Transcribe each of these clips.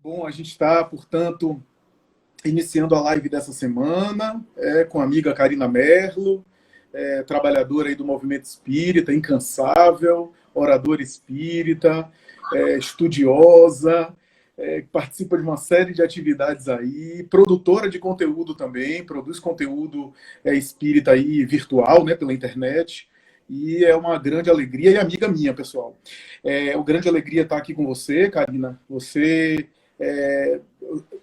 Bom, a gente está, portanto, iniciando a live dessa semana com a amiga Karina Merlo, trabalhadora aí do movimento espírita, incansável, oradora espírita, estudiosa, participa de uma série de atividades aí, produtora de conteúdo também, produz conteúdo espírita aí virtual, né, pela internet. E é uma grande alegria, e amiga minha, pessoal. É uma grande alegria estar aqui com você, Karina. Você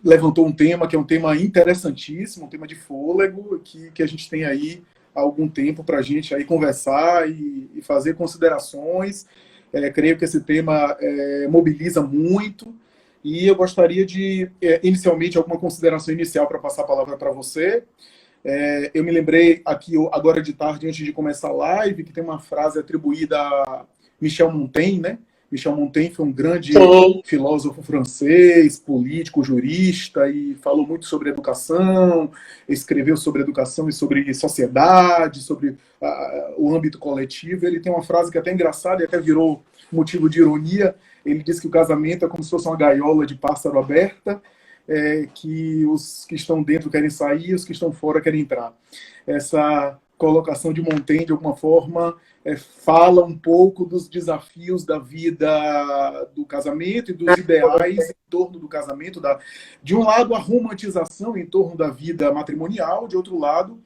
levantou um tema que é um tema interessantíssimo, um tema de fôlego, que a gente tem aí há algum tempo para a gente aí conversar e fazer considerações. Creio que esse tema mobiliza muito, e eu gostaria de, inicialmente, alguma consideração inicial para passar a palavra para você. Eu me lembrei aqui, agora de tarde, antes de começar a live, que tem uma frase atribuída a Michel Montaigne, né? Michel Montaigne foi um grande filósofo francês, político, jurista, e falou muito sobre educação, escreveu sobre educação e sobre sociedade, sobre o âmbito coletivo. Ele tem uma frase que é até engraçada e até virou motivo de ironia. Ele diz que o casamento é como se fosse uma gaiola de pássaro aberta, que os que estão dentro querem sair e os que estão fora querem entrar. Essa colocação de Montaigne, de alguma forma, fala um pouco dos desafios da vida do casamento e dos ideais em torno do casamento. De um lado, a romantização em torno da vida matrimonial, de outro lado,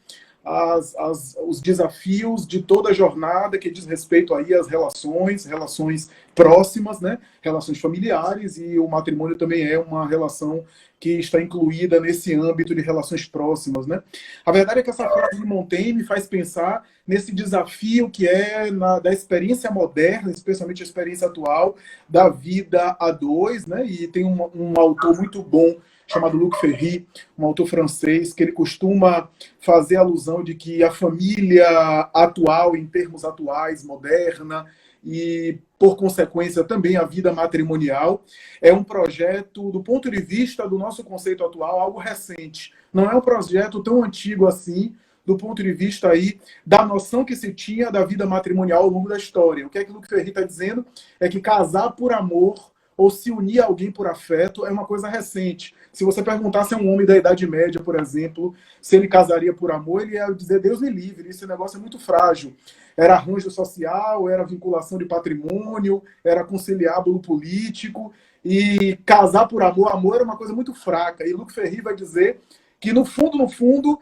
os desafios de toda a jornada que diz respeito aí às relações próximas, né? Relações familiares, e o matrimônio também é uma relação que está incluída nesse âmbito de relações próximas, né? A verdade é que essa frase de Montaigne me faz pensar nesse desafio que é da experiência moderna, especialmente a experiência atual da vida a dois, né? E tem um autor muito bom chamado Luc Ferry, um autor francês, que ele costuma fazer alusão de que a família atual, em termos atuais, moderna, e, por consequência, também a vida matrimonial, é um projeto, do ponto de vista do nosso conceito atual, algo recente. Não é um projeto tão antigo assim, do ponto de vista aí da noção que se tinha da vida matrimonial ao longo da história. O que é que Luc Ferry está dizendo? É que casar por amor ou se unir a alguém por afeto é uma coisa recente. Se você perguntasse a um homem da Idade Média, por exemplo, se ele casaria por amor, ele ia dizer, Deus me livre, esse negócio é muito frágil. Era arranjo social, era vinculação de patrimônio, era conciliábulo político, e casar por amor, amor era uma coisa muito fraca. E Luc Ferry vai dizer que, no fundo,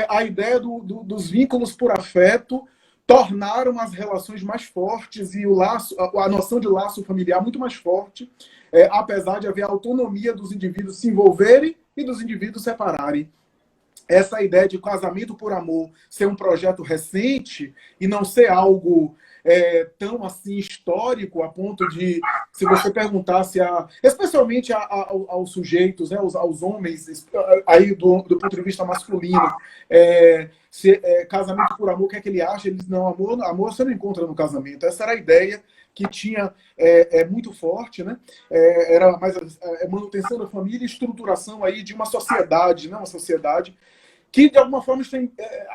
a ideia dos vínculos por afeto tornaram as relações mais fortes e a noção de laço familiar muito mais forte, apesar de haver autonomia dos indivíduos se envolverem e dos indivíduos separarem. Essa ideia de casamento por amor ser um projeto recente e não ser algo tão assim histórico, a ponto de, se você perguntasse especialmente aos sujeitos, né, aos homens, aí do ponto de vista masculino, casamento por amor, o que é que ele acha? Ele diz, não, amor você não encontra no casamento. Essa era a ideia que tinha muito forte, né? Era mais manutenção da família e estruturação aí de uma sociedade, né? Uma sociedade que, de alguma forma, está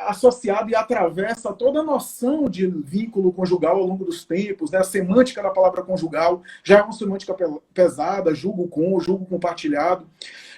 associado e atravessa toda a noção de vínculo conjugal ao longo dos tempos, né? A semântica da palavra conjugal já é uma semântica pesada, julgo compartilhado.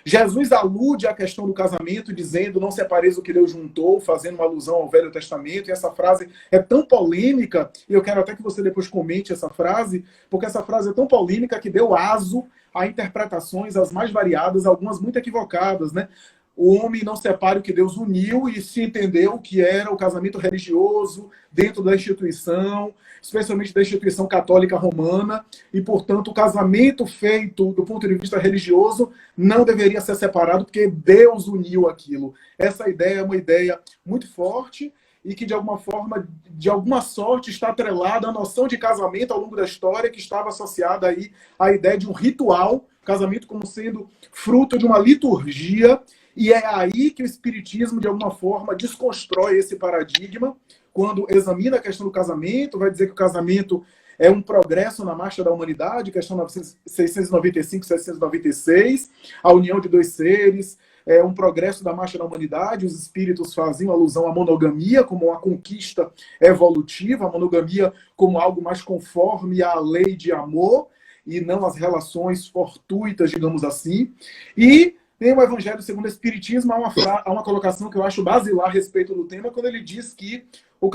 Jesus alude à questão do casamento, dizendo, não separeis o que Deus juntou, fazendo uma alusão ao Velho Testamento, e essa frase é tão polêmica, e eu quero até que você depois comente essa frase, porque essa frase é tão polêmica que deu aso a interpretações as mais variadas, algumas muito equivocadas, né? O homem não separa o que Deus uniu, e se entendeu que era o casamento religioso dentro da instituição, especialmente da instituição católica romana, e, portanto, o casamento feito do ponto de vista religioso não deveria ser separado, porque Deus uniu aquilo. Essa ideia é uma ideia muito forte e que, de alguma forma, de alguma sorte, está atrelada à noção de casamento ao longo da história, que estava associada aí à ideia de um ritual, casamento como sendo fruto de uma liturgia. E é aí que o Espiritismo, de alguma forma, desconstrói esse paradigma, quando examina a questão do casamento, vai dizer que o casamento é um progresso na marcha da humanidade, questão 695, 796, a união de dois seres, é um progresso da marcha da humanidade. Os espíritos faziam alusão à monogamia como uma conquista evolutiva, a monogamia como algo mais conforme à lei de amor, e não as relações fortuitas, digamos assim. E tem o Evangelho segundo o Espiritismo, há uma colocação que eu acho basilar a respeito do tema, quando ele diz que no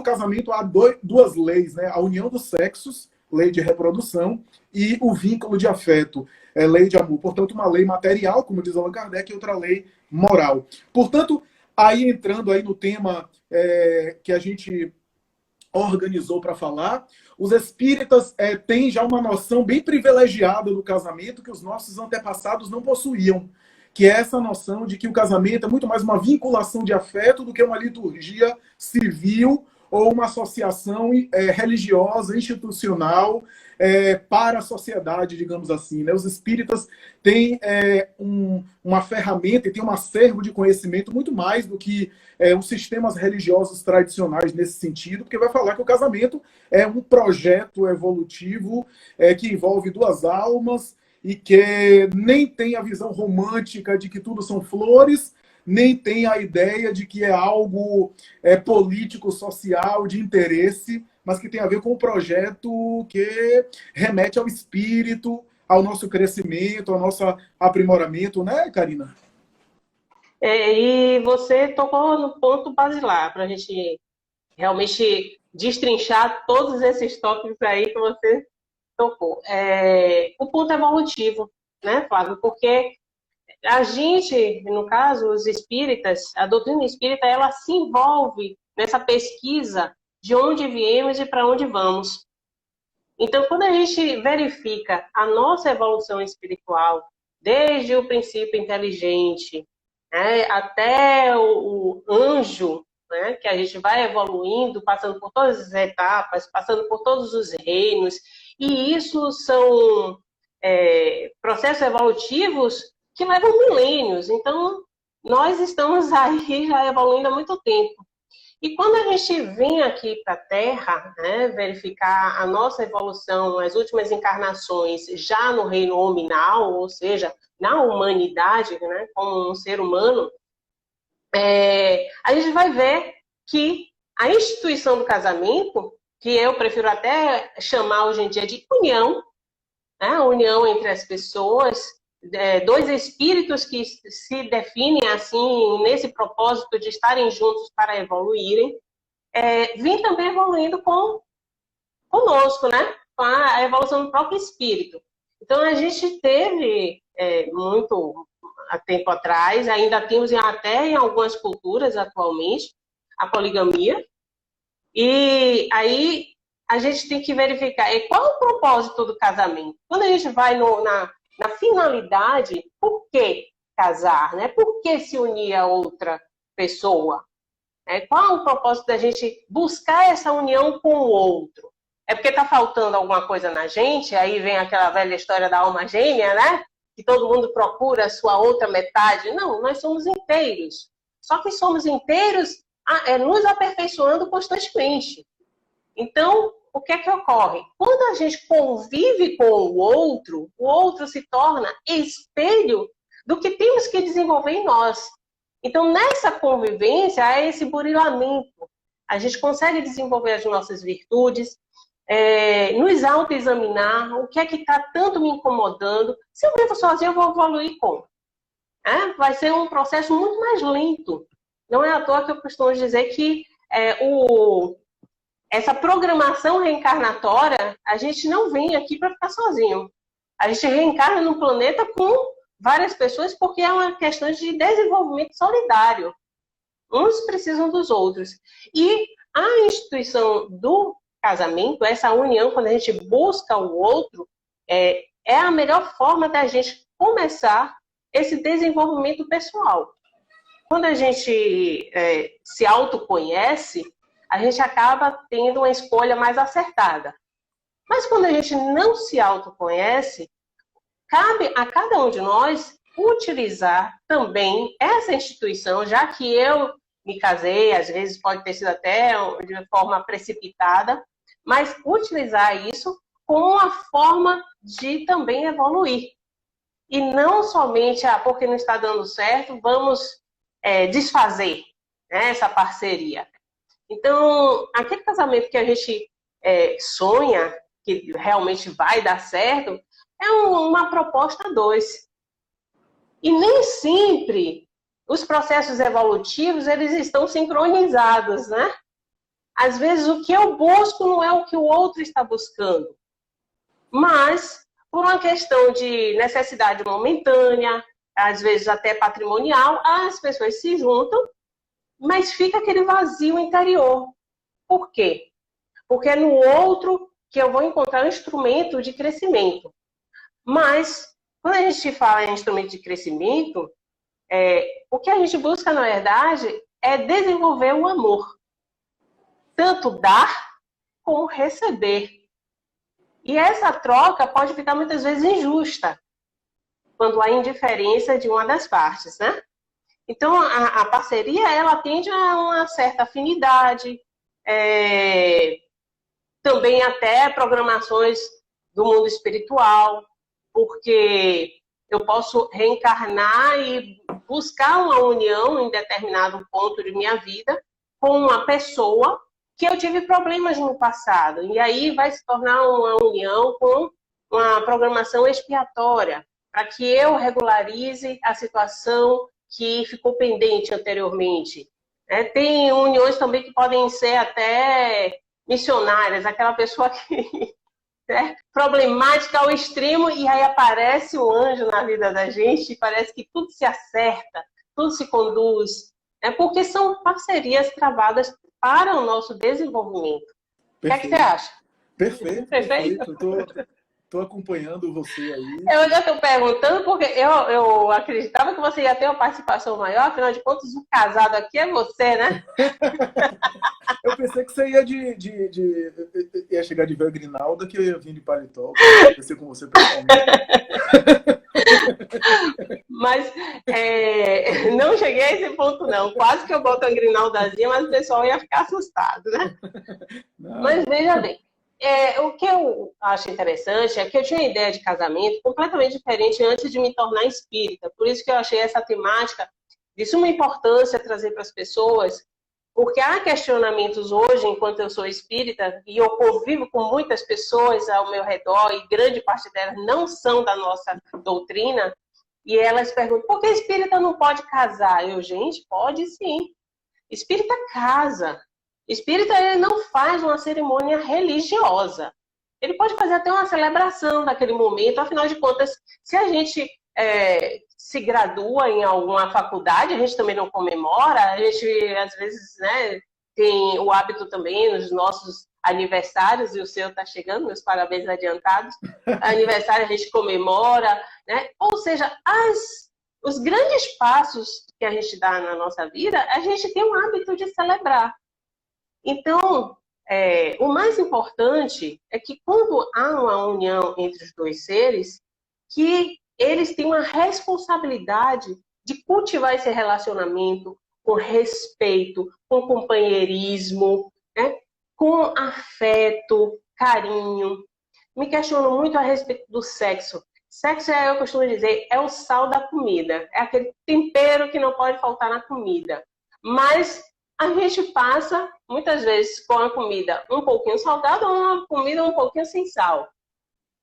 casamento há duas leis, né? A união dos sexos, lei de reprodução, e o vínculo de afeto, lei de amor. Portanto, uma lei material, como diz Allan Kardec, e outra lei moral. Portanto, aí entrando aí no tema que a gente organizou para falar, os espíritas têm já uma noção bem privilegiada do casamento que os nossos antepassados não possuíam, que é essa noção de que o casamento é muito mais uma vinculação de afeto do que uma liturgia civil ou uma associação religiosa, institucional, para a sociedade, digamos assim. Né? Os espíritas têm uma ferramenta e têm um acervo de conhecimento muito mais do que os sistemas religiosos tradicionais nesse sentido, porque vai falar que o casamento é um projeto evolutivo que envolve duas almas e que nem tem a visão romântica de que tudo são flores, nem tem a ideia de que é algo político, social, de interesse, mas que tem a ver com um projeto que remete ao espírito, ao nosso crescimento, ao nosso aprimoramento, né, Karina? E você tocou no ponto basilar, para a gente realmente destrinchar todos esses tópicos aí que você tocou. O ponto evolutivo, né, Flávio? Porque a gente, no caso, os espíritas, a doutrina espírita, ela se envolve nessa pesquisa de onde viemos e para onde vamos. Então, quando a gente verifica a nossa evolução espiritual, desde o princípio inteligente, né, até o anjo, né, que a gente vai evoluindo, passando por todas as etapas, passando por todos os reinos, e isso são processos evolutivos que levam milênios. Então, nós estamos aí já evoluindo há muito tempo. E quando a gente vem aqui para a Terra, né, verificar a nossa evolução, as últimas encarnações já no reino hominal, ou seja, na humanidade, né, como um ser humano, a gente vai ver que a instituição do casamento, que eu prefiro até chamar hoje em dia de união, né, a união entre as pessoas, dois espíritos que se definem assim nesse propósito de estarem juntos para evoluírem, vem também evoluindo conosco, né? Com a evolução do próprio espírito. Então a gente teve muito há tempo atrás, ainda temos até em algumas culturas atualmente a poligamia, e aí a gente tem que verificar qual é o propósito do casamento. Quando a gente vai na finalidade, por que casar? Né? Por que se unir a outra pessoa? Qual é o propósito da gente buscar essa união com o outro? É porque está faltando alguma coisa na gente, aí vem aquela velha história da alma gêmea, né? Que todo mundo procura a sua outra metade. Não, nós somos inteiros. Só que somos inteiros nos aperfeiçoando constantemente. Então, o que é que ocorre? Quando a gente convive com o outro se torna espelho do que temos que desenvolver em nós. Então, nessa convivência, há esse burilamento. A gente consegue desenvolver as nossas virtudes, nos autoexaminar, o que é que está tanto me incomodando. Se eu vivo sozinho, eu vou evoluir como? Vai ser um processo muito mais lento. Não é à toa que eu costumo dizer que essa programação reencarnatória, a gente não vem aqui para ficar sozinho. A gente reencarna no planeta com várias pessoas porque é uma questão de desenvolvimento solidário. Uns precisam dos outros. E a instituição do casamento, essa união, quando a gente busca o outro, é a melhor forma da gente começar esse desenvolvimento pessoal. Quando a gente se autoconhece, a gente acaba tendo uma escolha mais acertada. Mas quando a gente não se autoconhece, cabe a cada um de nós utilizar também essa instituição, já que eu me casei, às vezes pode ter sido até de forma precipitada, mas utilizar isso como uma forma de também evoluir. E não somente, porque não está dando certo, vamos desfazer, né, essa parceria. Então, aquele casamento que a gente sonha, que realmente vai dar certo, é uma proposta a dois. E nem sempre os processos evolutivos, eles estão sincronizados, né? Às vezes o que eu busco não é o que o outro está buscando. Mas, por uma questão de necessidade momentânea, às vezes até patrimonial, as pessoas se juntam, mas fica aquele vazio interior. Por quê? Porque é no outro que eu vou encontrar um instrumento de crescimento. Mas, quando a gente fala em instrumento de crescimento, o que a gente busca, na verdade, é desenvolver o amor. Tanto dar como receber. E essa troca pode ficar muitas vezes injusta, quando há indiferença de uma das partes, né? Então, a parceria, ela tende a uma certa afinidade, também até programações do mundo espiritual, porque eu posso reencarnar e buscar uma união em determinado ponto de minha vida com uma pessoa que eu tive problemas no passado. E aí vai se tornar uma união com uma programação expiatória, para que eu regularize a situação que ficou pendente anteriormente. Tem uniões também que podem ser até missionárias, aquela pessoa que problemática ao extremo, e aí aparece um anjo na vida da gente, e parece que tudo se acerta, tudo se conduz, porque são parcerias travadas para o nosso desenvolvimento. O que é que você acha? Perfeito. Estou acompanhando você aí. Eu já estou perguntando porque eu acreditava que você ia ter uma participação maior, afinal de contas, o casado aqui é você, né? Eu pensei que você ia chegar de véu Grinalda, que eu ia vir de paletó, conversar com você pessoalmente. Mas não cheguei a esse ponto, não. Quase que eu boto a grinaldazinha, mas o pessoal ia ficar assustado, né? Não. Mas veja bem, o que eu acho interessante é que eu tinha uma ideia de casamento completamente diferente antes de me tornar espírita. Por isso que eu achei essa temática de suma importância trazer para as pessoas, porque há questionamentos hoje, enquanto eu sou espírita, e eu convivo com muitas pessoas ao meu redor, e grande parte delas não são da nossa doutrina, e elas perguntam, por que espírita não pode casar? Gente, pode sim. Espírita casa. Espírita, ele não faz uma cerimônia religiosa. Ele pode fazer até uma celebração daquele momento, afinal de contas, se a gente se gradua em alguma faculdade, a gente também não comemora, a gente, às vezes, tem o hábito também nos nossos aniversários, e o seu está chegando, meus parabéns adiantados, aniversário a gente comemora, né? Ou seja, os grandes passos que a gente dá na nossa vida, a gente tem um hábito de celebrar. Então, o mais importante é que quando há uma união entre os dois seres, que eles têm uma responsabilidade de cultivar esse relacionamento com respeito, com companheirismo, né? Com afeto, carinho. Me questiono muito a respeito do sexo. Sexo, eu costumo dizer, é o sal da comida. É aquele tempero que não pode faltar na comida. Mas a gente passa, muitas vezes, com a comida um pouquinho salgada ou uma comida um pouquinho sem sal.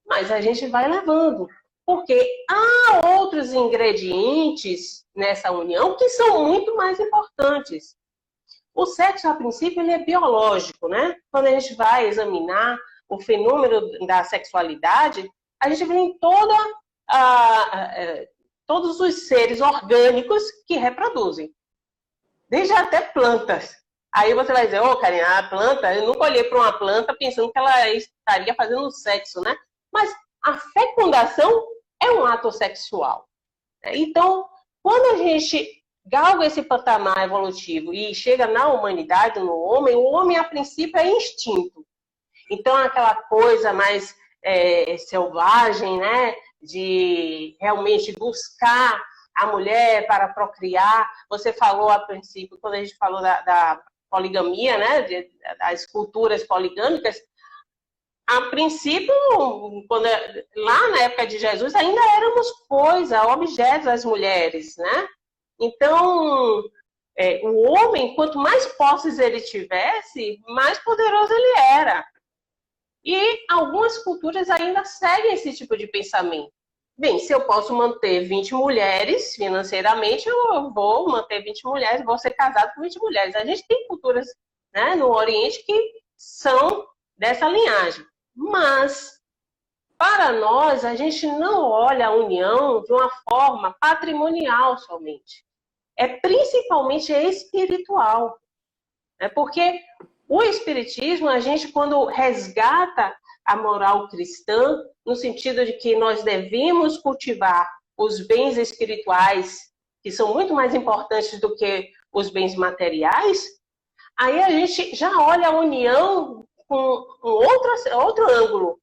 Mas a gente vai levando. Porque há outros ingredientes nessa união que são muito mais importantes. O sexo, a princípio, ele é biológico, né? Quando a gente vai examinar o fenômeno da sexualidade, a gente vê em todos os seres orgânicos que reproduzem. Desde até plantas. Aí você vai dizer, Karina, a planta, eu nunca olhei para uma planta pensando que ela estaria fazendo sexo, né? Mas a fecundação é um ato sexual. Então, quando a gente galga esse patamar evolutivo e chega na humanidade, no homem, o homem, a princípio, é instinto. Então, aquela coisa mais selvagem, né? De realmente buscar a mulher para procriar. Você falou, a princípio, quando a gente falou da poligamia, né? Das culturas poligâmicas, a princípio, lá na época de Jesus, ainda éramos objetos das mulheres, né? Então, o homem, quanto mais posses ele tivesse, mais poderoso ele era. E algumas culturas ainda seguem esse tipo de pensamento. Bem, se eu posso manter 20 mulheres financeiramente, eu vou manter 20 mulheres, vou ser casado com 20 mulheres. A gente tem culturas, né, no Oriente que são dessa linhagem. Mas, para nós, a gente não olha a união de uma forma patrimonial somente. É principalmente espiritual. Porque o espiritismo, a gente, quando resgata a moral cristã, no sentido de que nós devemos cultivar os bens espirituais, que são muito mais importantes do que os bens materiais, aí a gente já olha a união com outro ângulo,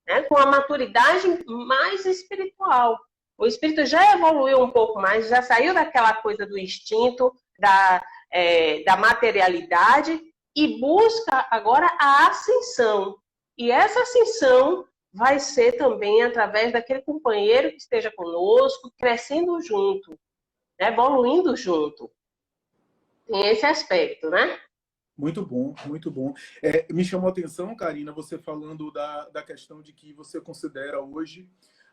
né? Com a maturidade mais espiritual. O espírito já evoluiu um pouco mais, já saiu daquela coisa do instinto, da materialidade, e busca agora a ascensão. E essa ascensão vai ser também através daquele companheiro que esteja conosco, crescendo junto, né? Evoluindo junto. Tem esse aspecto, né? Muito bom, muito bom. Me chamou a atenção, Karina, você falando da questão de que você considera hoje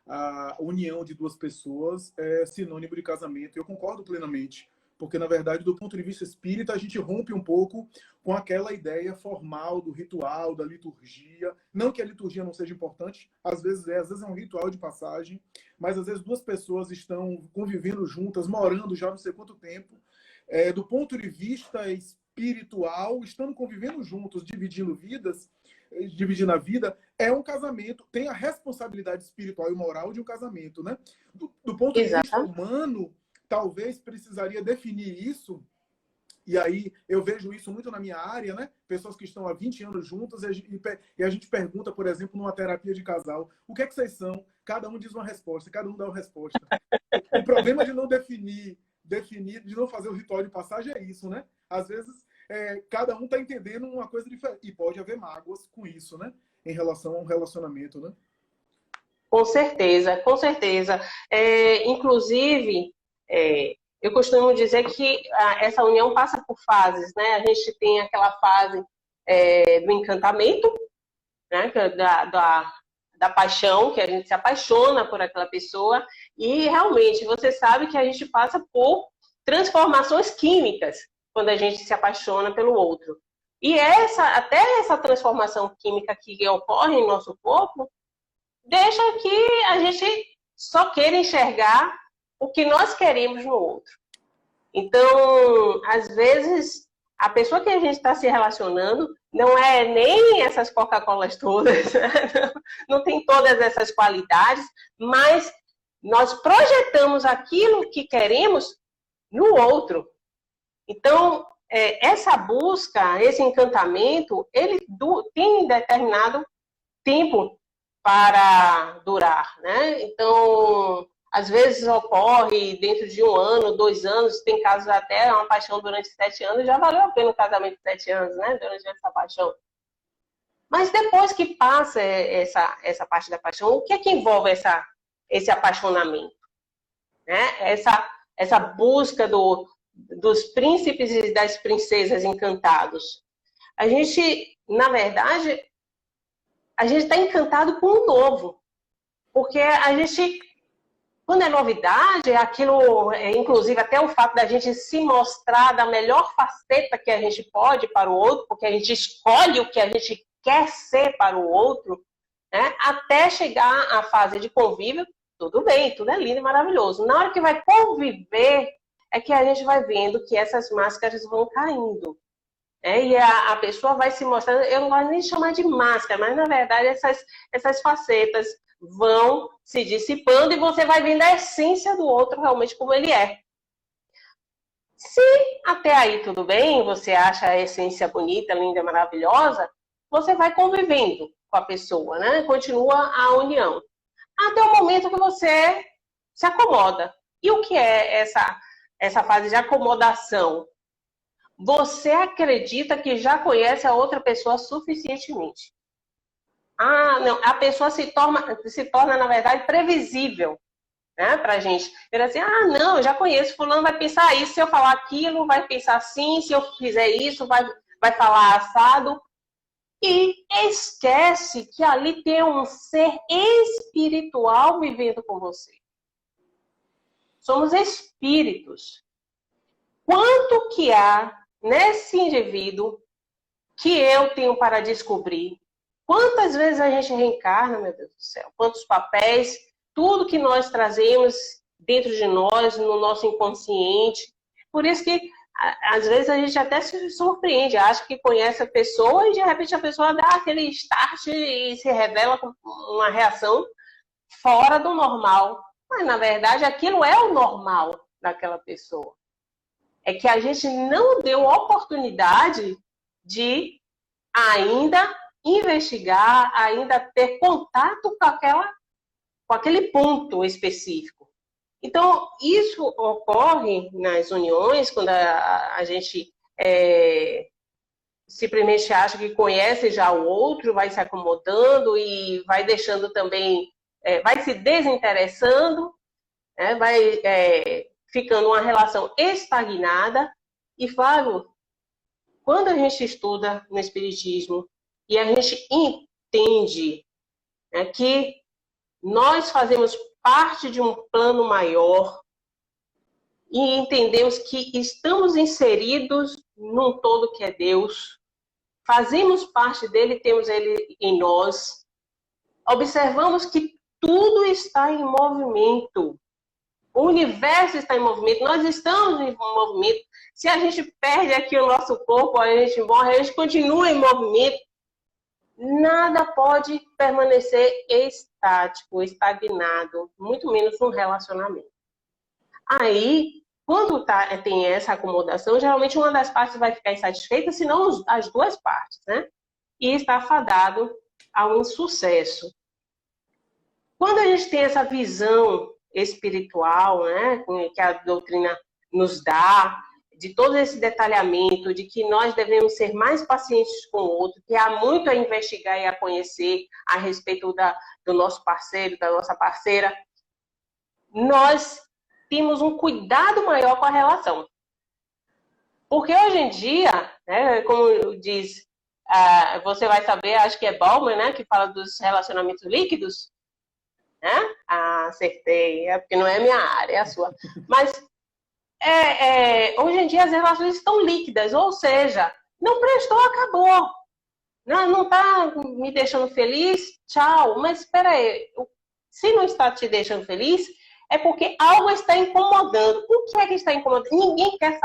a união de duas pessoas sinônimo de casamento. Eu concordo plenamente, porque, na verdade, do ponto de vista espírita, a gente rompe um pouco com aquela ideia formal do ritual, da liturgia. Não que a liturgia não seja importante, às vezes é um ritual de passagem, mas às vezes duas pessoas estão convivendo juntas, morando já não sei quanto tempo. Do ponto de vista espiritual, estando convivendo juntos, dividindo a vida, é um casamento, tem a responsabilidade espiritual e moral de um casamento, né? Do ponto de vista humano, talvez precisaria definir isso, e aí eu vejo isso muito na minha área, né? Pessoas que estão há 20 anos juntas, e a gente pergunta, por exemplo, numa terapia de casal, o que é que vocês são? Cada um diz uma resposta, cada um dá uma resposta. O problema de não definir, de não fazer o ritual de passagem é isso, né? Às vezes, cada um está entendendo uma coisa diferente, e pode haver mágoas com isso, né? Em relação a um relacionamento, né? Com certeza, com certeza. Inclusive, eu costumo dizer que essa união passa por fases, né? A gente tem aquela fase do encantamento, né? Da paixão, que a gente se apaixona por aquela pessoa, e realmente você sabe que a gente passa por transformações químicas quando a gente se apaixona pelo outro. E até essa transformação química que ocorre em nosso corpo deixa que a gente só queira enxergar o que nós queremos no outro. Então, às vezes, a pessoa que a gente está se relacionando não é nem essas Coca-Colas todas, não tem todas essas qualidades, mas nós projetamos aquilo que queremos no outro. Então, essa busca, esse encantamento, ele tem determinado tempo para durar, né? Então, às vezes ocorre dentro de 1 ano, 2 anos, tem casos até uma paixão durante 7 anos, já valeu a pena o casamento de 7 anos, né? Durante essa paixão. Mas depois que passa essa parte da paixão, o que é que envolve esse apaixonamento? Né? Essa busca dos príncipes e das princesas encantados. A gente, na verdade, a gente está encantado com o novo. Porque a gente, quando é novidade, aquilo, inclusive até o fato da gente se mostrar da melhor faceta que a gente pode para o outro, porque a gente escolhe o que a gente quer ser para o outro, né? Até chegar à fase de convívio, tudo bem, tudo é lindo e maravilhoso. Na hora que vai conviver, é que a gente vai vendo que essas máscaras vão caindo. E a pessoa vai se mostrando, eu não gosto nem de chamar de máscara, mas na verdade essas facetas vão se dissipando e você vai vendo a essência do outro realmente como ele é. Se até aí tudo bem, você acha a essência bonita, linda, maravilhosa, você vai convivendo com a pessoa, né? Continua a união. Até o momento que você se acomoda. E o que é essa fase de acomodação? Você acredita que já conhece a outra pessoa suficientemente. Não, a pessoa se torna, na verdade, previsível, né, pra gente. Ele assim, não, eu já conheço, fulano vai pensar isso, se eu falar aquilo, vai pensar assim, se eu fizer isso, vai falar assado. e esquece que ali tem um ser espiritual vivendo com você. Somos espíritos. Quanto que há nesse indivíduo que eu tenho para descobrir? Quantas vezes a gente reencarna, meu Deus do céu? Quantos papéis, tudo que nós trazemos dentro de nós, no nosso inconsciente. Por isso que, às vezes, a gente até se surpreende, acha que conhece a pessoa e, de repente, a pessoa dá aquele start e se revela com uma reação fora do normal. Mas, na verdade, aquilo é o normal daquela pessoa. É que a gente não deu oportunidade de ainda investigar, ainda ter contato com aquele ponto específico. Então, isso ocorre nas uniões, quando a gente simplesmente acha que conhece já o outro, vai se acomodando e vai deixando também, vai se desinteressando, vai ficando uma relação estagnada. E, Flávio, quando a gente estuda no Espiritismo e a gente entende que nós fazemos parte de um plano maior e entendemos que estamos inseridos num todo que é Deus, fazemos parte dele, temos ele em nós, observamos que tudo está em movimento, o universo está em movimento, nós estamos em movimento. Se a gente perde aqui o nosso corpo, a gente morre, a gente continua em movimento. Nada pode permanecer estático, estagnado, muito menos um relacionamento. Aí, quando tem essa acomodação, geralmente uma das partes vai ficar insatisfeita, se não as duas partes, né? E está fadado ao insucesso. Quando a gente tem essa visão espiritual, né, que a doutrina nos dá, de todo esse detalhamento, de que nós devemos ser mais pacientes com o outro, que há muito a investigar e a conhecer a respeito do nosso parceiro, da nossa parceira, nós temos um cuidado maior com a relação. Porque hoje em dia, né, como diz, você vai saber, acho que é Bauman, né, que fala dos relacionamentos líquidos, né? Acertei, porque não é minha área, é a sua. Mas hoje em dia as relações estão líquidas, ou seja, não prestou, acabou. Não está me deixando feliz, tchau. Mas espera aí, se não está te deixando feliz, é porque algo está incomodando. O que é que está incomodando? Ninguém quer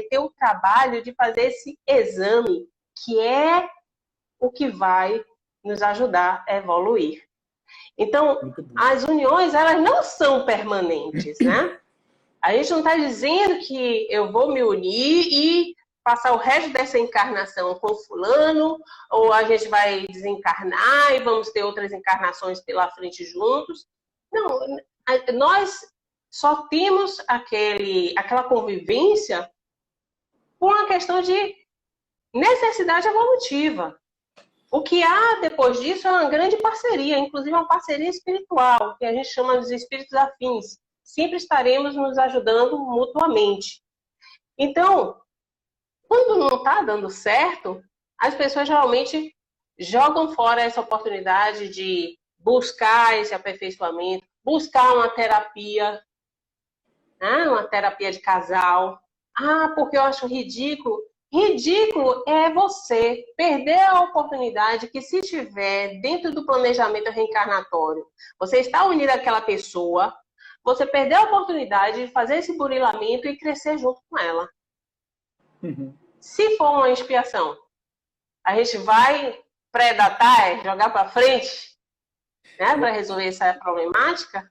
ter o trabalho de fazer esse exame, que é o que vai nos ajudar a evoluir. Então, as uniões, elas não são permanentes, né? A gente não está dizendo que eu vou me unir e passar o resto dessa encarnação com fulano, ou a gente vai desencarnar e vamos ter outras encarnações pela frente juntos. Não, nós só temos aquela convivência por uma questão de necessidade evolutiva. O que há depois disso é uma grande parceria, inclusive uma parceria espiritual, que a gente chama de espíritos afins. Sempre estaremos nos ajudando mutuamente. Então, quando não está dando certo, as pessoas geralmente jogam fora essa oportunidade de buscar esse aperfeiçoamento, buscar uma terapia, né? Uma terapia de casal. Porque eu acho ridículo. Ridículo é você perder a oportunidade que, se estiver dentro do planejamento reencarnatório, você está unido àquela pessoa, você perdeu a oportunidade de fazer esse burilamento e crescer junto com ela. Uhum. Se for uma expiação, a gente vai pré-datar, jogar para frente, né, para resolver essa problemática.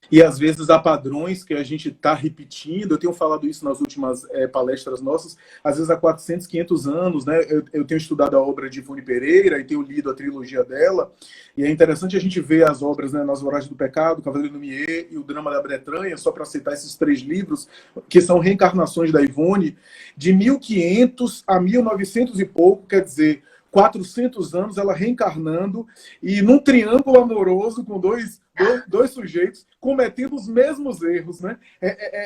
E às vezes há padrões que a gente está repetindo. Eu tenho falado isso nas últimas palestras nossas. Às vezes há 400, 500 anos, né? Eu tenho estudado a obra de Ivone Pereira e tenho lido a trilogia dela. E é interessante a gente ver as obras, né, Nas Voragens do Pecado, Cavaleiro Lumière e O Drama da Bretanha, só para citar esses 3 livros, que são reencarnações da Ivone, de 1500 a 1900 e pouco. Quer dizer, 400 anos, ela reencarnando e num triângulo amoroso com dois sujeitos cometendo os mesmos erros, né?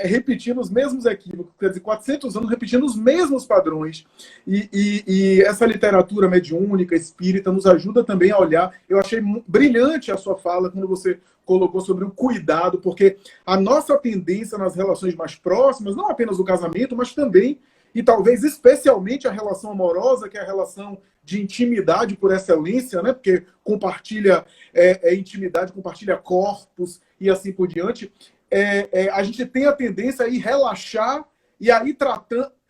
Repetindo os mesmos equívocos, quer dizer, 400 anos repetindo os mesmos padrões. E essa literatura mediúnica, espírita, nos ajuda também a olhar. Eu achei brilhante a sua fala quando você colocou sobre o cuidado, porque a nossa tendência nas relações mais próximas, não apenas o casamento, mas também, e talvez especialmente a relação amorosa, que é a relação de intimidade por excelência, né? Porque compartilha intimidade, compartilha corpos e assim por diante. A gente tem a tendência a ir relaxar e aí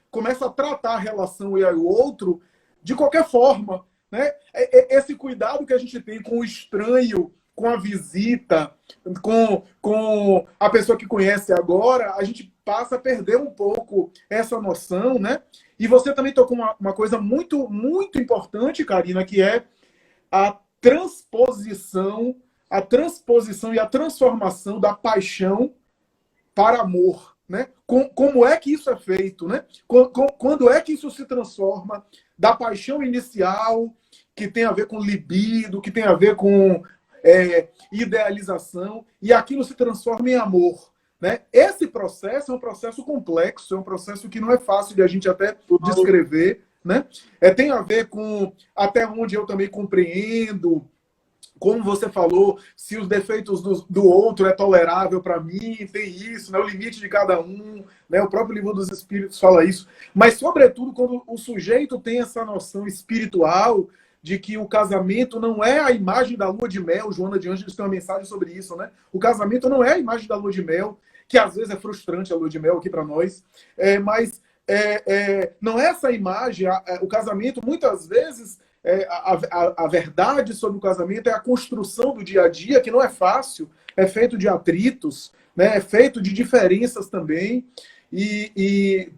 começa a tratar a relação e aí o outro de qualquer forma, né? Esse cuidado que a gente tem com o estranho, com a visita, com a pessoa que conhece agora, a gente passa a perder um pouco essa noção, né? E você também tocou uma coisa muito, muito importante, Karina, que é a transposição e a transformação da paixão para amor, né? Como é que isso é feito, né? Quando é que isso se transforma da paixão inicial, que tem a ver com libido, que tem a ver com idealização, e aquilo se transforma em amor, né? Esse processo é um processo complexo, é um processo que não é fácil de a gente até descrever, né? Tem a ver com até onde eu também compreendo, como você falou, se os defeitos do outro é tolerável para mim, tem isso, né? O limite de cada um, né? O próprio Livro dos Espíritos fala isso. Mas, sobretudo, quando o sujeito tem essa noção espiritual de que o casamento não é a imagem da lua de mel. Joana de Ângeles tem uma mensagem sobre isso, né? O casamento não é a imagem da lua de mel, que às vezes é frustrante a lua de mel aqui para nós, mas não é essa imagem. O casamento, muitas vezes, a verdade sobre o casamento é a construção do dia a dia, que não é fácil, é feito de atritos, né? É feito de diferenças também, e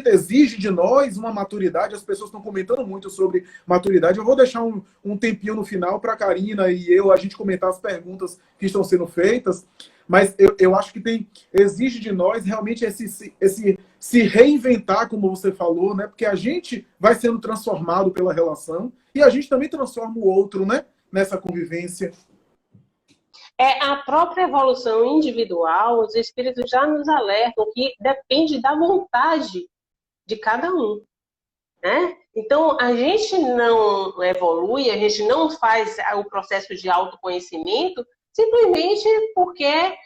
exige de nós uma maturidade. As pessoas estão comentando muito sobre maturidade. Eu vou deixar um tempinho no final para a Karina e a gente comentar as perguntas que estão sendo feitas, mas eu acho que exige de nós realmente esse se reinventar, como você falou, né? Porque a gente vai sendo transformado pela relação e a gente também transforma o outro, né? Nessa convivência. A própria evolução individual, os espíritos já nos alertam que depende da vontade de cada um, né? Então, a gente não evolui, a gente não faz o processo de autoconhecimento simplesmente porque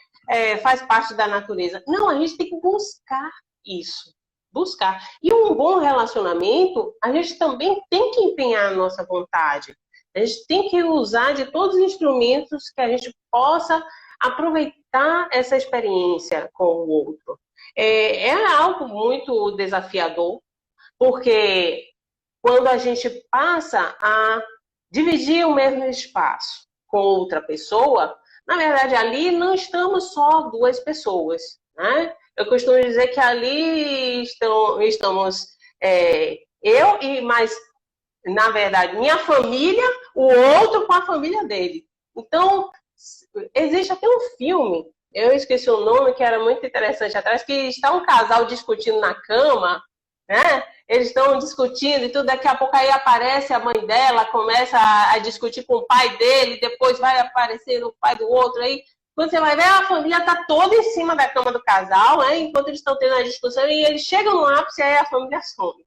faz parte da natureza. Não, a gente tem que buscar isso. Buscar. E um bom relacionamento, a gente também tem que empenhar a nossa vontade. A gente tem que usar de todos os instrumentos que a gente possa aproveitar essa experiência com o outro. É algo muito desafiador, porque quando a gente passa a dividir o mesmo espaço com outra pessoa, na verdade, ali não estamos só duas pessoas, né? Eu costumo dizer que ali estamos eu e mais, na verdade, minha família, o outro com a família dele. Então, existe até um filme, eu esqueci o nome, que era muito interessante atrás, que está um casal discutindo na cama, né? Eles estão discutindo e tudo, daqui a pouco aí aparece a mãe dela, começa a discutir com o pai dele, depois vai aparecer o pai do outro aí. Quando você vai ver, a família está toda em cima da cama do casal, né? Enquanto eles estão tendo a discussão, e eles chegam no ápice e aí a família some.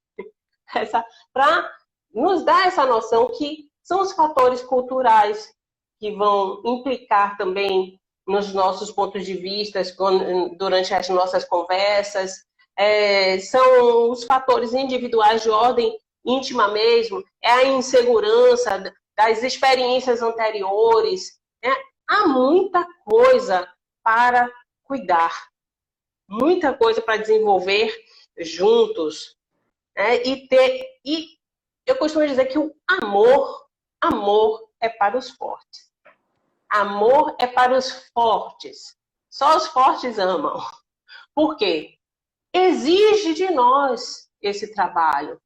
Para nos dar essa noção que são os fatores culturais que vão implicar também nos nossos pontos de vista durante as nossas conversas. São os fatores individuais de ordem íntima mesmo, a insegurança das experiências anteriores, né? Há muita coisa para cuidar, muita coisa para desenvolver juntos, né? E eu costumo dizer que o amor é para os fortes. Amor é para os fortes. Só os fortes amam. Por quê? Exige de nós esse trabalho.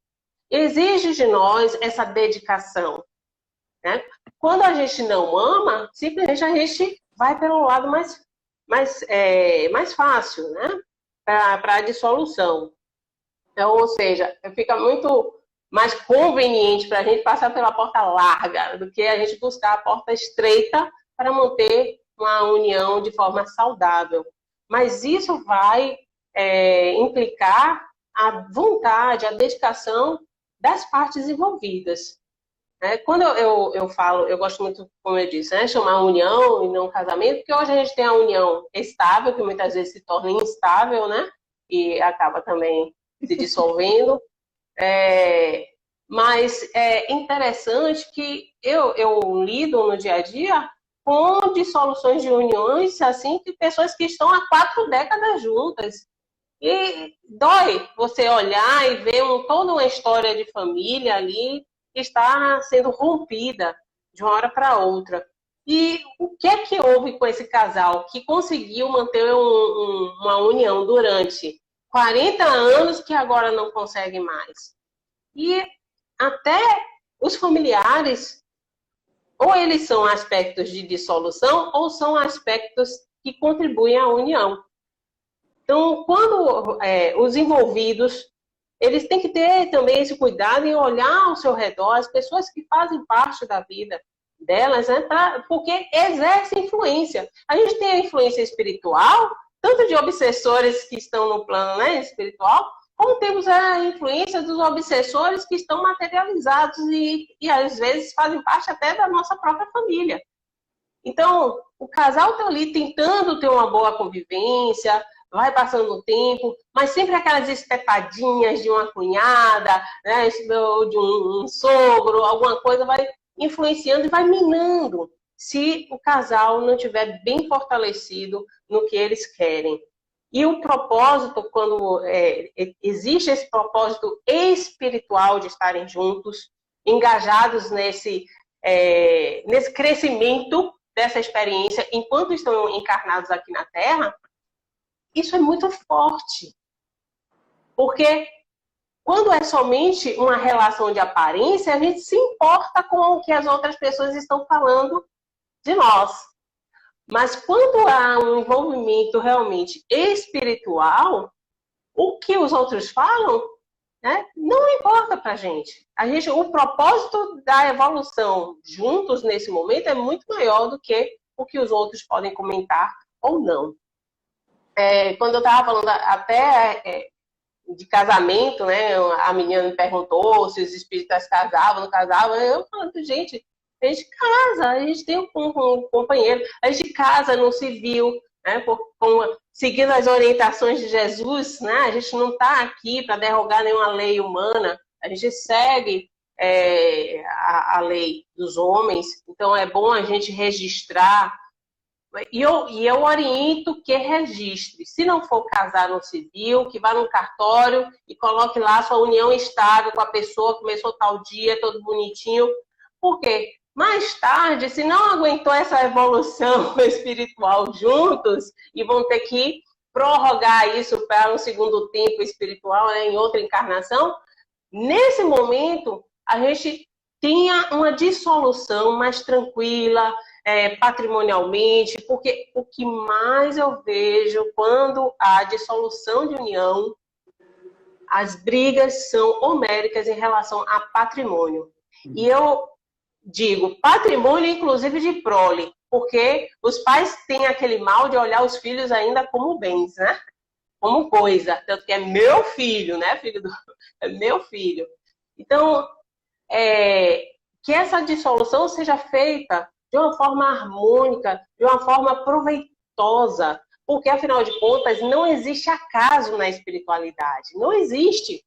Exige de nós essa dedicação, né? Quando a gente não ama, simplesmente a gente vai pelo lado mais fácil, né? Para a dissolução. Então, ou seja, fica muito mais conveniente para a gente passar pela porta larga do que a gente buscar a porta estreita para manter uma união de forma saudável. Mas isso vai implicar a vontade, a dedicação das partes envolvidas. Quando eu falo, eu gosto muito, como eu disse, chamar união e não casamento, porque hoje a gente tem a união estável, que muitas vezes se torna instável, né? E acaba também se dissolvendo. Mas é interessante que eu lido no dia a dia com dissoluções de uniões, assim, de pessoas que estão há 4 décadas juntas. E dói você olhar e ver toda uma história de família ali que está sendo rompida de uma hora para outra. E o que é que houve com esse casal que conseguiu manter uma união durante 40 anos que agora não consegue mais? E até os familiares, ou eles são aspectos de dissolução, ou são aspectos que contribuem à união. Então, quando os envolvidos, eles têm que ter também esse cuidado em olhar ao seu redor, as pessoas que fazem parte da vida delas, né, porque exercem influência. A gente tem a influência espiritual, tanto de obsessores que estão no plano, né, espiritual, como temos a influência dos obsessores que estão materializados e às vezes fazem parte até da nossa própria família. Então, o casal está ali tentando ter uma boa convivência, vai passando o tempo, mas sempre aquelas espetadinhas de uma cunhada, né, de um sogro, alguma coisa vai influenciando e vai minando se o casal não estiver bem fortalecido no que eles querem. E o propósito, quando existe esse propósito espiritual de estarem juntos, engajados nesse crescimento dessa experiência enquanto estão encarnados aqui na Terra, isso é muito forte. Porque quando é somente uma relação de aparência, a gente se importa com o que as outras pessoas estão falando de nós. Mas quando há um envolvimento realmente espiritual, o que os outros falam, né, não importa para a gente. O propósito da evolução juntos nesse momento é muito maior do que o que os outros podem comentar ou não. Quando eu estava falando até de casamento, né, a menina me perguntou se os espíritas casavam, não casavam, eu falando, gente, a gente casa, a gente tem um companheiro, a gente casa no civil, né, seguindo as orientações de Jesus, né, a gente não está aqui para derrogar nenhuma lei humana, a gente segue a lei dos homens, então é bom a gente registrar. E eu oriento que registre. Se não for casar no civil, que vá no cartório e coloque lá sua união estável com a pessoa, começou tal dia, todo bonitinho. Por quê? Mais tarde, se não aguentou essa evolução espiritual juntos e vão ter que prorrogar isso para um segundo tempo espiritual, né, em outra encarnação, nesse momento a gente tenha uma dissolução mais tranquila, patrimonialmente, porque o que mais eu vejo quando há dissolução de união, as brigas são homéricas em relação a patrimônio. E eu digo patrimônio, inclusive de prole, porque os pais têm aquele mal de olhar os filhos ainda como bens, né? Como coisa. Tanto que é meu filho, né? É meu filho. Então, que essa dissolução seja feita de uma forma harmônica, de uma forma proveitosa, porque, afinal de contas, não existe acaso na espiritualidade. Não existe.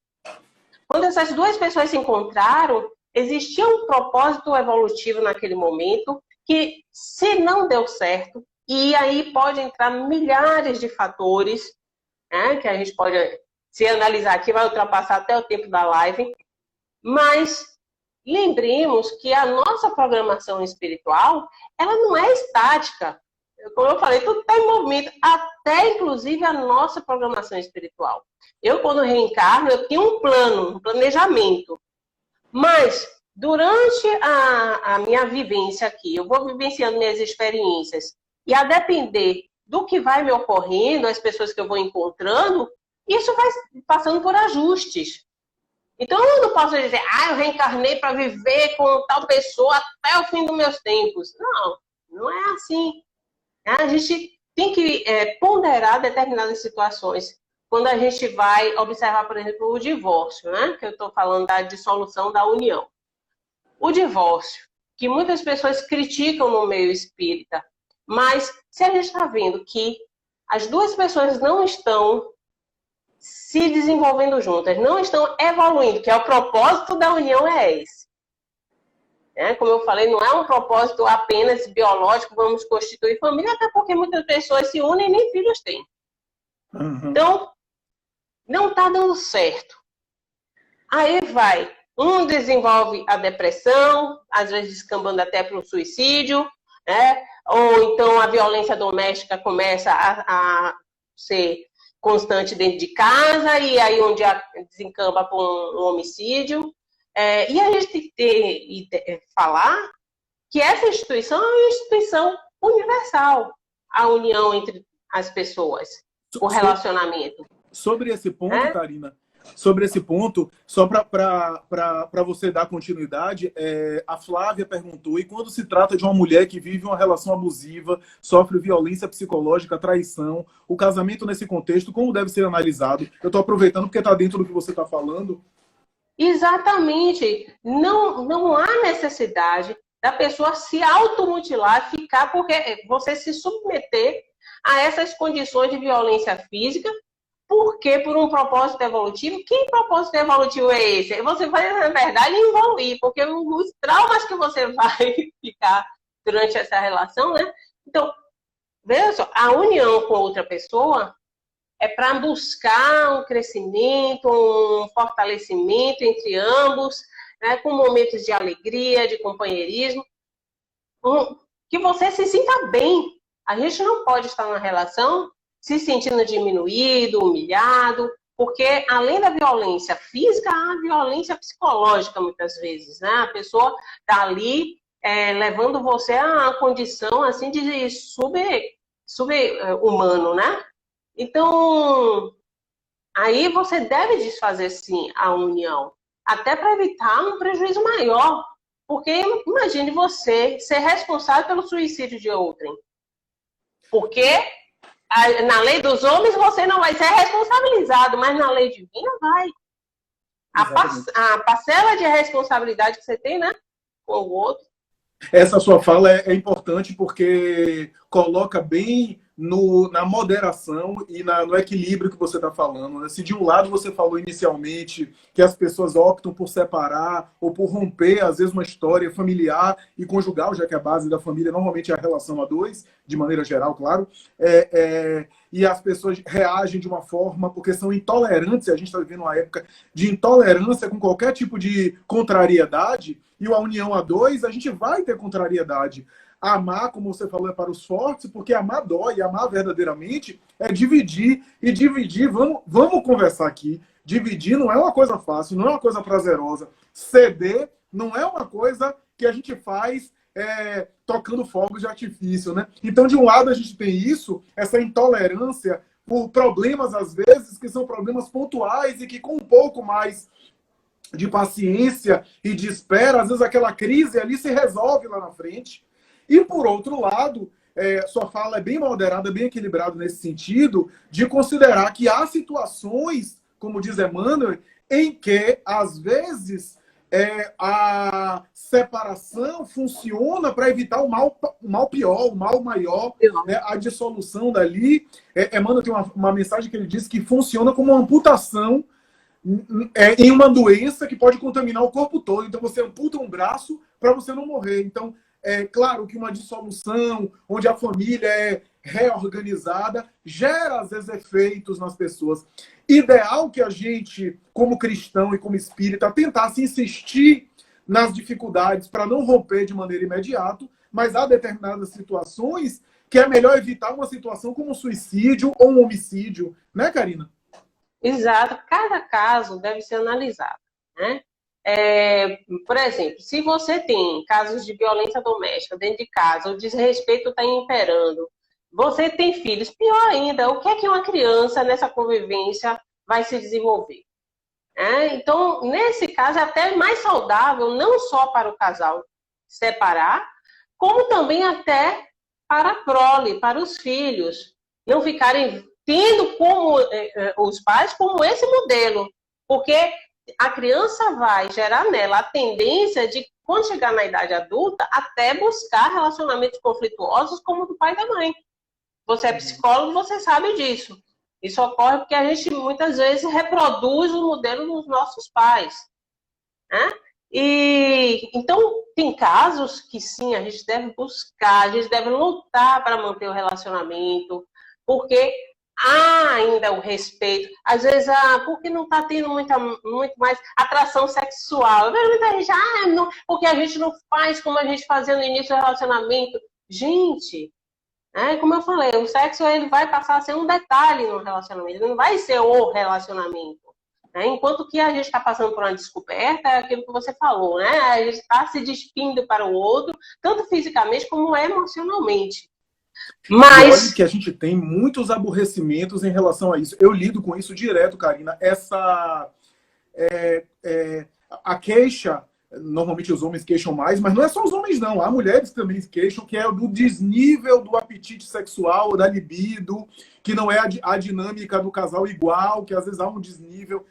Quando essas duas pessoas se encontraram, existia um propósito evolutivo naquele momento que, se não deu certo, e aí pode entrar milhares de fatores, né, que a gente pode, se analisar aqui, vai ultrapassar até o tempo da live, mas lembremos que a nossa programação espiritual, ela não é estática. Como eu falei, tudo está em movimento, até inclusive a nossa programação espiritual. Eu, quando reencarno, eu tenho um plano, um planejamento. Mas, durante a minha vivência aqui, eu vou vivenciando minhas experiências, e a depender do que vai me ocorrendo, as pessoas que eu vou encontrando, isso vai passando por ajustes. Então, eu não posso dizer, eu reencarnei para viver com tal pessoa até o fim dos meus tempos. Não, não é assim. A gente tem que ponderar determinadas situações. Quando a gente vai observar, por exemplo, o divórcio, né? Que eu estou falando da dissolução da união. O divórcio, que muitas pessoas criticam no meio espírita, mas se a gente está vendo que as duas pessoas não estão se desenvolvendo juntas, não estão evoluindo, que é o propósito da união, é esse. Como eu falei, não é um propósito apenas biológico, vamos constituir família, até porque muitas pessoas se unem e nem filhos têm. Uhum. Então, não está dando certo. Aí vai, um desenvolve a depressão, às vezes descambando até para o suicídio, né? Ou então a violência doméstica começa a ser constante dentro de casa, e aí onde desencamba para um homicídio. E a gente tem que falar que essa instituição é uma instituição universal, a união entre as pessoas, o relacionamento. Sobre esse ponto, Karina, sobre esse ponto, só para você dar continuidade, a Flávia perguntou, e quando se trata de uma mulher que vive uma relação abusiva, sofre violência psicológica, traição, o casamento nesse contexto, como deve ser analisado? Eu estou aproveitando porque está dentro do que você está falando. Exatamente. Não há necessidade da pessoa se automutilar, ficar, porque você se submeter a essas condições de violência física, porque por um propósito evolutivo. Que propósito evolutivo é esse? Você vai, na verdade, evoluir, porque os traumas que você vai ficar durante essa relação, né? Então, veja só, a união com outra pessoa é para buscar um crescimento, um fortalecimento entre ambos, né, com momentos de alegria, de companheirismo, que você se sinta bem. A gente não pode estar numa relação se sentindo diminuído, humilhado, porque além da violência física, há a violência psicológica muitas vezes, né? A pessoa está ali levando você a uma condição assim de sub-humano, né? Então, aí você deve desfazer, sim, a união, até para evitar um prejuízo maior. Porque imagine você ser responsável pelo suicídio de outrem. Porque na lei dos homens você não vai ser responsabilizado, mas na lei divina vai. A parcela de responsabilidade que você tem, né, com o outro. Essa sua fala é importante porque coloca bem na moderação e no equilíbrio que você está falando, né? Se de um lado você falou inicialmente que as pessoas optam por separar ou por romper, às vezes, uma história familiar e conjugal, já que a base da família normalmente é a relação a dois, de maneira geral, claro, e as pessoas reagem de uma forma porque são intolerantes, e a gente está vivendo uma época de intolerância com qualquer tipo de contrariedade, e a união a dois, a gente vai ter contrariedade. Amar, como você falou, é para os fortes, porque amar dói, amar verdadeiramente é dividir, e dividir, vamos conversar aqui, dividir não é uma coisa fácil, não é uma coisa prazerosa, ceder não é uma coisa que a gente faz tocando fogos de artifício, né? Então, de um lado, a gente tem isso, essa intolerância por problemas, às vezes, que são problemas pontuais e que com um pouco mais de paciência e de espera, às vezes aquela crise ali se resolve lá na frente. E, por outro lado, sua fala é bem moderada, bem equilibrada nesse sentido, de considerar que há situações, como diz Emmanuel, em que, às vezes, a separação funciona para evitar o mal pior, o mal maior, né? A dissolução dali. Emmanuel tem uma mensagem que ele diz que funciona como uma amputação em uma doença que pode contaminar o corpo todo. Então, você amputa um braço para você não morrer. Então, é claro que uma dissolução, onde a família é reorganizada, gera, às vezes, efeitos nas pessoas. Ideal que a gente, como cristão e como espírita, tentasse insistir nas dificuldades para não romper de maneira imediata, mas há determinadas situações que é melhor evitar uma situação como um suicídio ou um homicídio. Né, Karina? Exato. Cada caso deve ser analisado, né? Por exemplo, se você tem casos de violência doméstica dentro de casa, o desrespeito está imperando, você tem filhos, pior ainda, o que é que uma criança nessa convivência vai se desenvolver? Então, nesse caso, é até mais saudável, não só para o casal separar, como também até para a prole, para os filhos, não ficarem tendo como os pais como esse modelo, porque a criança vai gerar nela a tendência de, quando chegar na idade adulta, até buscar relacionamentos conflituosos como o do pai e da mãe. Você é psicólogo, você sabe disso. Isso ocorre porque a gente muitas vezes reproduz o modelo dos nossos pais, né? E então tem casos que sim, a gente deve buscar, a gente deve lutar para manter o relacionamento, porque há ainda o respeito. Às vezes, porque não está tendo muito mais atração sexual. Muita gente, não, porque a gente não faz como a gente fazia no início do relacionamento. Gente, como eu falei, o sexo ele vai passar a ser um detalhe no relacionamento, ele não vai ser o relacionamento. Enquanto que a gente está passando por uma descoberta, é aquilo que você falou, né? A gente está se despindo para o outro, tanto fisicamente como emocionalmente. Mas olha que a gente tem muitos aborrecimentos em relação a isso. Eu lido com isso direto, Karina. A queixa, normalmente os homens queixam mais, mas não é só os homens, não. Há mulheres que também queixam, que é do desnível do apetite sexual, da libido, que não é a dinâmica do casal igual, que às vezes há um desnível.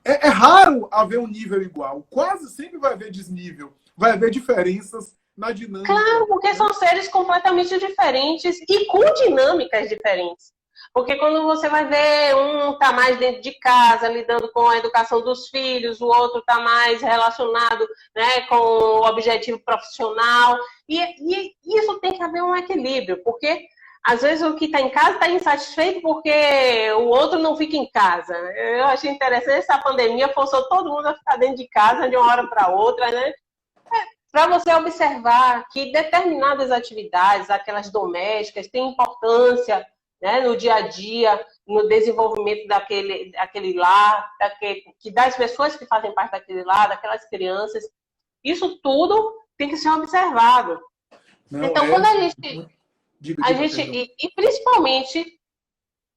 É raro haver um nível igual. Quase sempre vai haver desnível. Vai haver diferenças na dinâmica. Claro, porque são seres completamente diferentes e com dinâmicas diferentes. Porque quando você vai ver, um está mais dentro de casa, lidando com a educação dos filhos, o outro está mais relacionado, né, com o objetivo profissional. E isso tem que haver um equilíbrio, porque às vezes o que está em casa está insatisfeito porque o outro não fica em casa. Eu achei interessante, essa pandemia forçou todo mundo a ficar dentro de casa de uma hora para outra, né? Para você observar que determinadas atividades, aquelas domésticas, têm importância, né, no dia a dia, no desenvolvimento daquele lar, das pessoas que fazem parte daquele lar, daquelas crianças. Isso tudo tem que ser observado. Não, então, quando a gente e principalmente,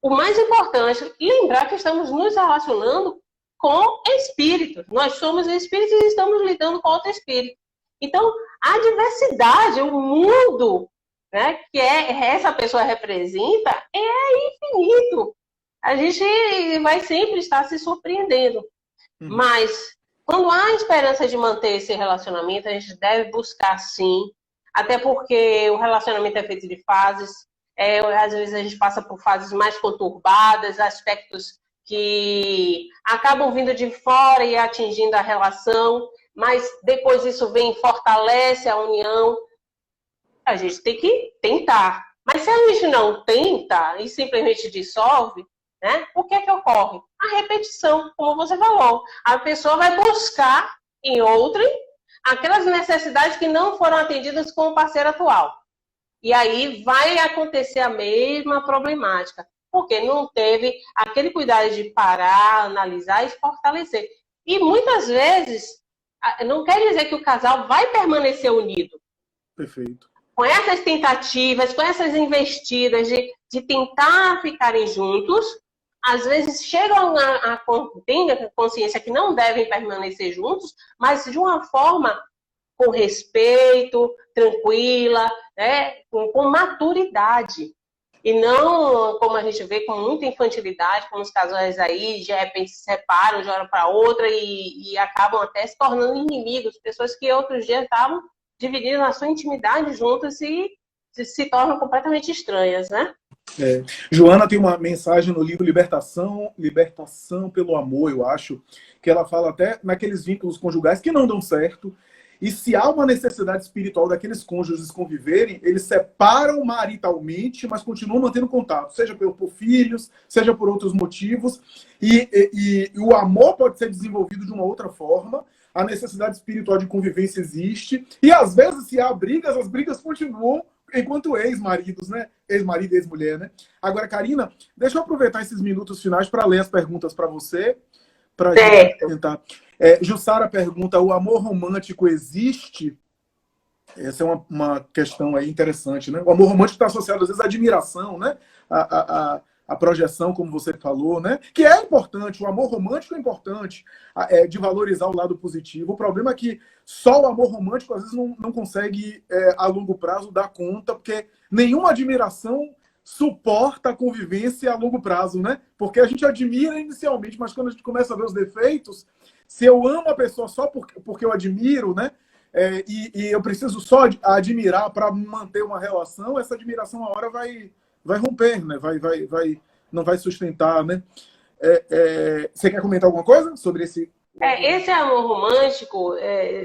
o mais importante, lembrar que estamos nos relacionando com espíritos. Nós somos espíritos e estamos lidando com outro espírito. Então, a diversidade, o mundo, né, que essa pessoa representa, é infinito. A gente vai sempre estar se surpreendendo. Mas, quando há esperança de manter esse relacionamento, a gente deve buscar, sim. Até porque o relacionamento é feito de fases. Às vezes a gente passa por fases mais conturbadas, aspectos que acabam vindo de fora e atingindo a relação. Mas depois isso vem e fortalece a união. A gente tem que tentar. Mas se a gente não tenta e simplesmente dissolve, né, o que é que ocorre? A repetição, como você falou. A pessoa vai buscar em outra aquelas necessidades que não foram atendidas com o parceiro atual. E aí vai acontecer a mesma problemática. Porque não teve aquele cuidado de parar, analisar e fortalecer. E muitas vezes não quer dizer que o casal vai permanecer unido. Perfeito. Com essas tentativas, com essas investidas de tentar ficarem juntos, às vezes chegam têm a consciência que não devem permanecer juntos, mas de uma forma com respeito, tranquila, né, com maturidade. E não, como a gente vê, com muita infantilidade, como os casais aí, de repente se separam de uma hora para outra e acabam até se tornando inimigos, pessoas que outros dias estavam dividindo a sua intimidade juntas e se tornam completamente estranhas, né? Joana tem uma mensagem no livro Libertação pelo Amor, eu acho, que ela fala até naqueles vínculos conjugais que não dão certo. E se há uma necessidade espiritual daqueles cônjuges conviverem, eles separam maritalmente, mas continuam mantendo contato, seja por filhos, seja por outros motivos. E o amor pode ser desenvolvido de uma outra forma, a necessidade espiritual de convivência existe, e às vezes, se há brigas, as brigas continuam enquanto ex-maridos, né? Ex-marido e ex-mulher, né? Agora, Karina, deixa eu aproveitar esses minutos finais para ler as perguntas para você, para gente tentar. Jussara pergunta: o amor romântico existe? Essa é uma questão aí interessante, né? O amor romântico está associado, às vezes, à admiração, né? a projeção, como você falou, né? Que é importante, o amor romântico é importante, de valorizar o lado positivo. O problema é que só o amor romântico, às vezes, não consegue, a longo prazo, dar conta, porque nenhuma admiração suporta a convivência a longo prazo, né? Porque a gente admira inicialmente, mas quando a gente começa a ver os defeitos, se eu amo a pessoa só porque eu admiro, né? E eu preciso só admirar para manter uma relação, essa admiração, a hora vai romper, né? Não vai sustentar, né? Você quer comentar alguma coisa sobre esse? Esse amor romântico,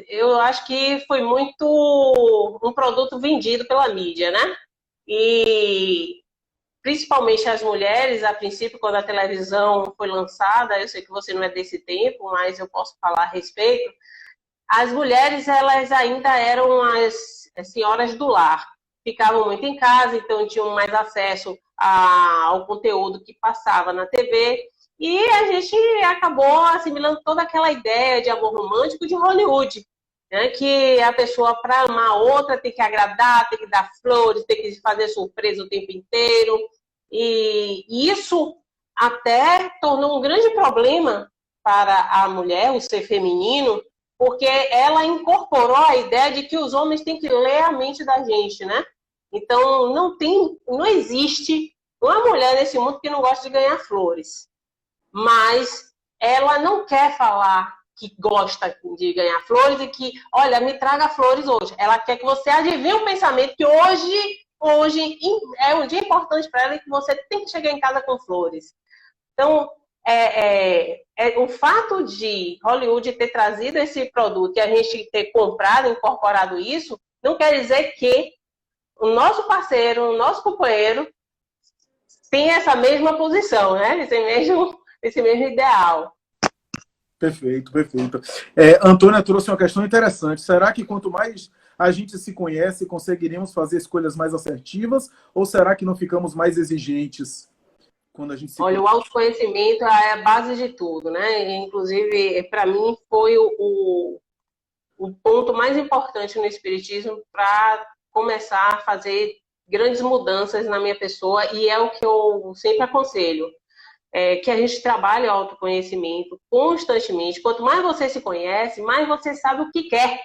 eu acho que foi muito um produto vendido pela mídia, né? E principalmente as mulheres, a princípio, quando a televisão foi lançada, eu sei que você não é desse tempo, mas eu posso falar a respeito. As mulheres, elas ainda eram as senhoras do lar. Ficavam muito em casa, então tinham mais acesso ao conteúdo que passava na TV. E a gente acabou assimilando toda aquela ideia de amor romântico de Hollywood, né? Que a pessoa, para amar a outra, tem que agradar, tem que dar flores, tem que fazer surpresa o tempo inteiro. E isso até tornou um grande problema para a mulher, o ser feminino, porque ela incorporou a ideia de que os homens têm que ler a mente da gente, né? Então, não existe uma mulher nesse mundo que não gosta de ganhar flores. Mas ela não quer falar que gosta de ganhar flores e que, olha, me traga flores hoje. Ela quer que você adivinhe o pensamento que hoje é um dia importante para ela e que você tem que chegar em casa com flores. Então, o fato de Hollywood ter trazido esse produto e a gente ter comprado, incorporado isso, não quer dizer que o nosso parceiro, o nosso companheiro tem essa mesma posição, né? Esse mesmo ideal. Perfeito, perfeito. Antônia trouxe uma questão interessante. Será que quanto mais a gente se conhece, conseguiríamos fazer escolhas mais assertivas? Ou será que não ficamos mais exigentes quando a gente se conhece? Olha, o autoconhecimento é a base de tudo, né? Inclusive, para mim, foi o ponto mais importante no Espiritismo para começar a fazer grandes mudanças na minha pessoa, e é o que eu sempre aconselho. Que a gente trabalhe o autoconhecimento constantemente. Quanto mais você se conhece, mais você sabe o que quer.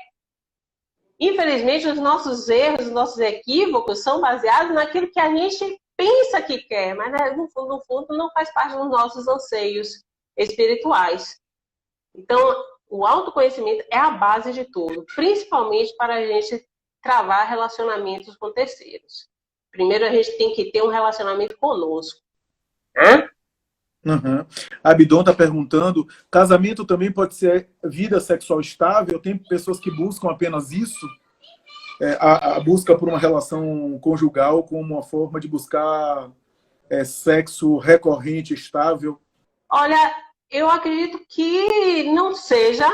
Infelizmente, os nossos erros, os nossos equívocos são baseados naquilo que a gente pensa que quer, mas no fundo, não faz parte dos nossos anseios espirituais. Então, o autoconhecimento é a base de tudo, principalmente para a gente travar relacionamentos com terceiros. Primeiro, a gente tem que ter um relacionamento conosco. Uhum. A Abidon está perguntando, casamento também pode ser vida sexual estável? Tem pessoas que buscam apenas isso? A busca por uma relação conjugal como uma forma de buscar sexo recorrente, estável? Olha, eu acredito que não seja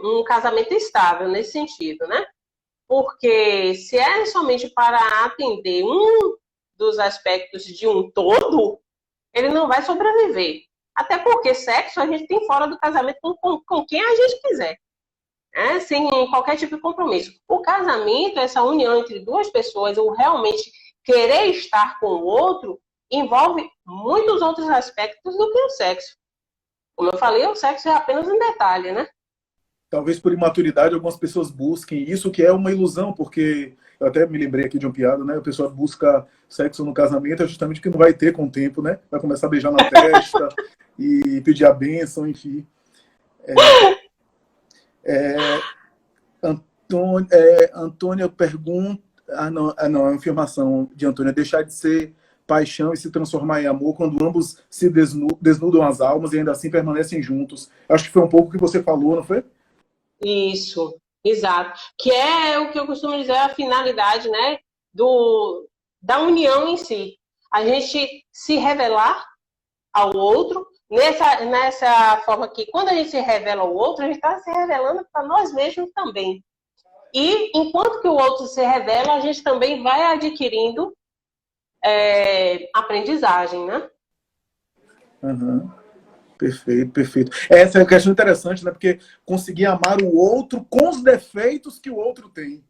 um casamento estável nesse sentido, né? Porque se é somente para atender um dos aspectos de um todo, ele não vai sobreviver. Até porque sexo a gente tem fora do casamento com quem a gente quiser, né? Sem qualquer tipo de compromisso. O casamento, essa união entre duas pessoas, ou realmente querer estar com o outro, envolve muitos outros aspectos do que o sexo. Como eu falei, o sexo é apenas um detalhe, né? Talvez por imaturidade algumas pessoas busquem isso, que é uma ilusão, porque eu até me lembrei aqui de uma piada, né? A pessoa busca sexo no casamento, é justamente que não vai ter com o tempo, né? Vai começar a beijar na testa e pedir a bênção, enfim. Antônia pergunta... não, é uma afirmação de Antônia. Deixar de ser paixão e se transformar em amor quando ambos se desnudam as almas e ainda assim permanecem juntos. Acho que foi um pouco o que você falou, não foi? Isso, exato. Que é o que eu costumo dizer, a finalidade, né, da união em si. A gente se revelar ao outro, nessa forma que quando a gente se revela ao outro, a gente está se revelando para nós mesmos também. E enquanto que o outro se revela, a gente também vai adquirindo aprendizagem, né? Uhum. Perfeito, perfeito. Essa é uma questão interessante, né? Porque conseguir amar o outro com os defeitos que o outro tem.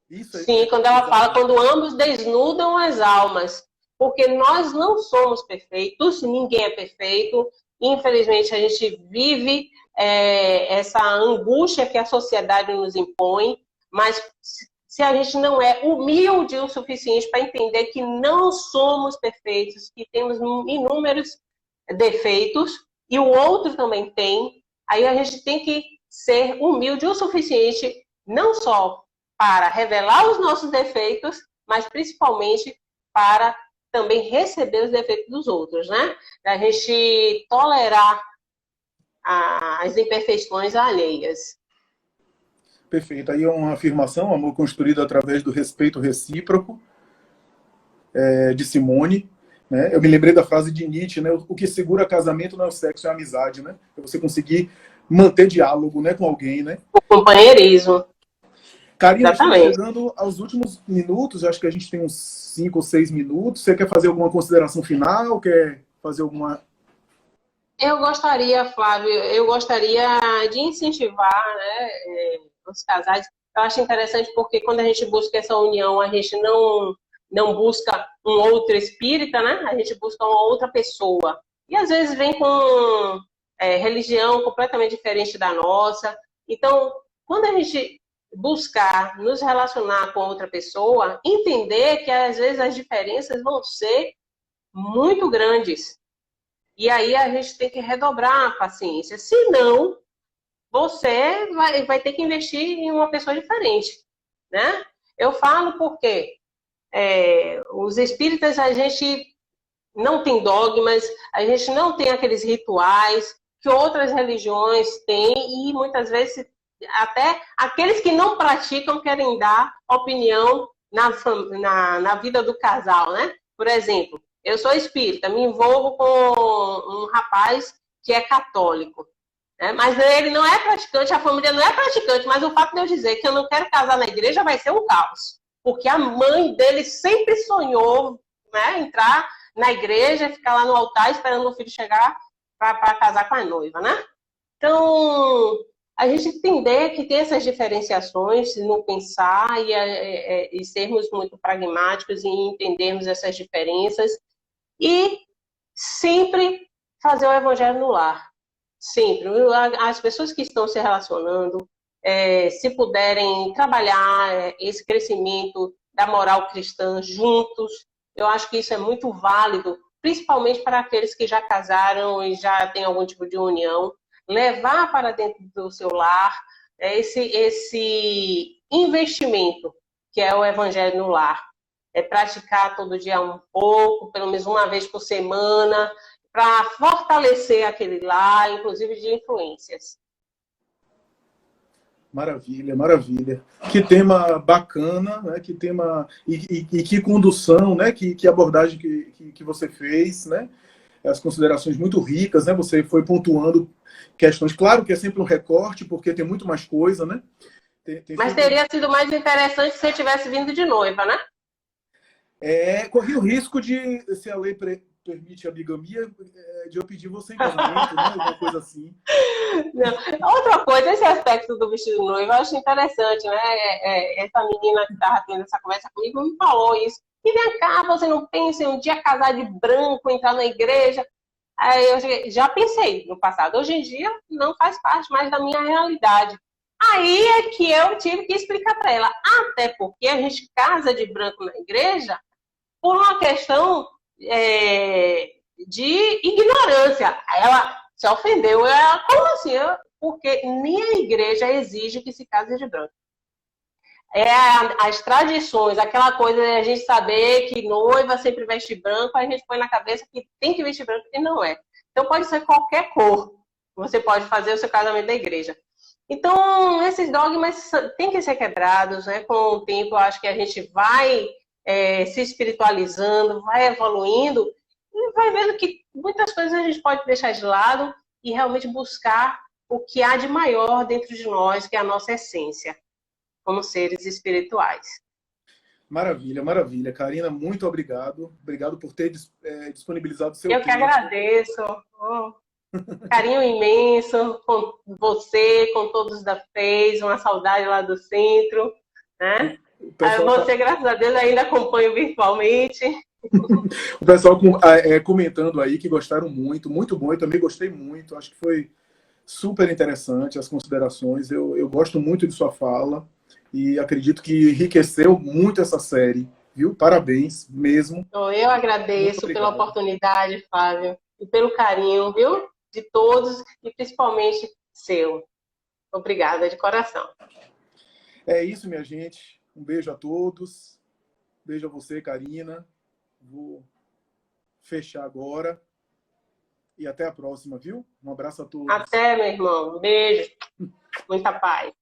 Isso aí. Sim, quando ela fala, quando ambos desnudam as almas. porque nós não somos perfeitos, ninguém é perfeito. Infelizmente, a gente vive essa angústia que a sociedade nos impõe, mas se a gente não é humilde o suficiente para entender que não somos perfeitos, que temos inúmeros defeitos, e o outro também tem, aí a gente tem que ser humilde o suficiente, não só para revelar os nossos defeitos, mas principalmente para também receber os defeitos dos outros, né? A gente tolerar as imperfeições alheias. Perfeito. Aí é uma afirmação, amor construído através do respeito recíproco, de Simone. Né? Eu me lembrei da frase de Nietzsche, né? O que segura casamento não é o sexo, é a amizade, né? É você conseguir manter diálogo, né, com alguém, né? O companheirismo. Karina, estamos chegando aos últimos minutos, acho que a gente tem uns 5 ou 6 minutos. Você quer fazer alguma consideração final? Quer fazer alguma... Eu gostaria, Flávio, de incentivar, né, os casais. Eu acho interessante porque quando a gente busca essa união, a gente não busca um outro espírita, né? A gente busca uma outra pessoa. E às vezes vem com religião completamente diferente da nossa. Então, quando a gente buscar nos relacionar com outra pessoa, entender que às vezes as diferenças vão ser muito grandes. E aí a gente tem que redobrar a paciência. Senão, você vai ter que investir em uma pessoa diferente, né? Eu falo porque os espíritas, a gente não tem dogmas, a gente não tem aqueles rituais que outras religiões têm e muitas vezes até aqueles que não praticam querem dar opinião na vida do casal, né? Por exemplo, eu sou espírita, me envolvo com um rapaz que é católico, né? Mas ele não é praticante, a família não é praticante, mas o fato de eu dizer que eu não quero casar na igreja vai ser um caos. Porque a mãe dele sempre sonhou, né, entrar na igreja, ficar lá no altar esperando o filho chegar para casar com a noiva, né? Então, a gente entender que tem essas diferenciações, não pensar e sermos muito pragmáticos e entendermos essas diferenças e sempre fazer o evangelho no lar. Sempre. As pessoas que estão se relacionando, se puderem trabalhar esse crescimento da moral cristã juntos, eu acho que isso é muito válido, principalmente para aqueles que já casaram e já têm algum tipo de união, levar para dentro do seu lar esse investimento que é o evangelho no lar. É praticar todo dia um pouco, pelo menos uma vez por semana, para fortalecer aquele lar, inclusive de influências. Maravilha, maravilha. Que tema bacana, né? Que tema e que condução, né? Que abordagem que você fez, né? As considerações muito ricas, né? Você foi pontuando questões. Claro que é sempre um recorte, porque tem muito mais coisa, né? Mas teria sido mais interessante se você tivesse vindo de noiva, né? Corri o risco de, se a lei permite a bigamia, de eu pedir você em casamento, né? Alguma coisa assim. Não. Outra coisa, esse aspecto do vestido noivo, eu acho interessante, né? Essa menina que estava tendo essa conversa comigo me falou isso. E vem cá, você não pensa em um dia casar de branco, entrar na igreja? Aí eu já pensei no passado. Hoje em dia não faz parte mais da minha realidade. Aí é que eu tive que explicar para ela. Até porque a gente casa de branco na igreja por uma questão de ignorância. Ela se ofendeu. Como assim? Porque nem a igreja exige que se case de branco. As tradições, aquela coisa de a gente saber que noiva sempre veste branco, a gente põe na cabeça que tem que vestir branco e não é. Então pode ser qualquer cor. Você pode fazer o seu casamento da igreja. Então, esses dogmas têm que ser quebrados, né? Com o tempo, eu acho que a gente vai se espiritualizando, vai evoluindo e vai vendo que muitas coisas a gente pode deixar de lado e realmente buscar o que há de maior dentro de nós, que é a nossa essência, como seres espirituais. Maravilha, maravilha. Karina, muito obrigado. Obrigado por ter disponibilizado o seu tempo. Eu que agradeço. Carinho imenso com você, com todos da FES, uma saudade lá do centro, né? Você, graças a Deus, ainda acompanho virtualmente. O pessoal comentando aí que gostaram muito, muito bom. Eu também gostei muito. Acho que foi super interessante as considerações. Eu gosto muito de sua fala e acredito que enriqueceu muito essa série, viu? Parabéns mesmo. Então, eu Muito agradeço pela obrigado. oportunidade, Flávio, e pelo carinho, viu? De todos e principalmente seu. Obrigada de coração. É isso, minha gente. Um beijo a todos. Beijo a você, Karina. Vou fechar agora. E até a próxima, viu? Um abraço a todos. Até, meu irmão. Um beijo. Muita paz.